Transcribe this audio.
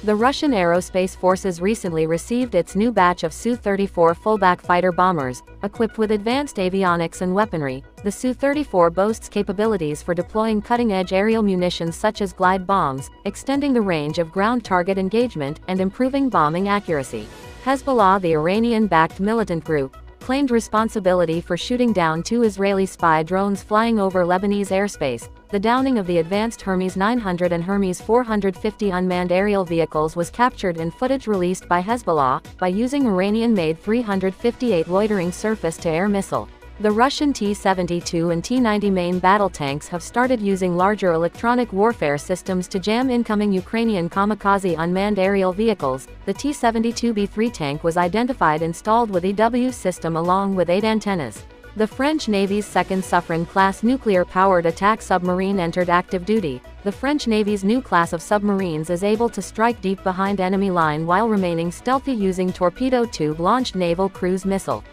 The Russian Aerospace Forces recently received its new batch of Su-34 fullback fighter bombers, equipped with advanced avionics and weaponry. The Su-34 boasts capabilities for deploying cutting-edge aerial munitions such as glide bombs, extending the range of ground target engagement, and improving bombing accuracy. Hezbollah, the Iranian-backed militant group, claimed responsibility for shooting down 2 Israeli spy drones flying over Lebanese airspace. The downing of the advanced Hermes 900 and Hermes 450 unmanned aerial vehicles was captured in footage released by Hezbollah, by using Iranian-made 358 loitering surface-to-air missile. The Russian T-72 and T-90 main battle tanks have started using larger electronic warfare systems to jam incoming Ukrainian kamikaze unmanned aerial vehicles. The T-72B3 tank was identified installed with EW system along with 8 antennas. The French Navy's second Suffren-Class nuclear-powered attack submarine entered active duty. The French Navy's new class of submarines is able to strike deep behind enemy line while remaining stealthy using torpedo tube-launched naval cruise missile.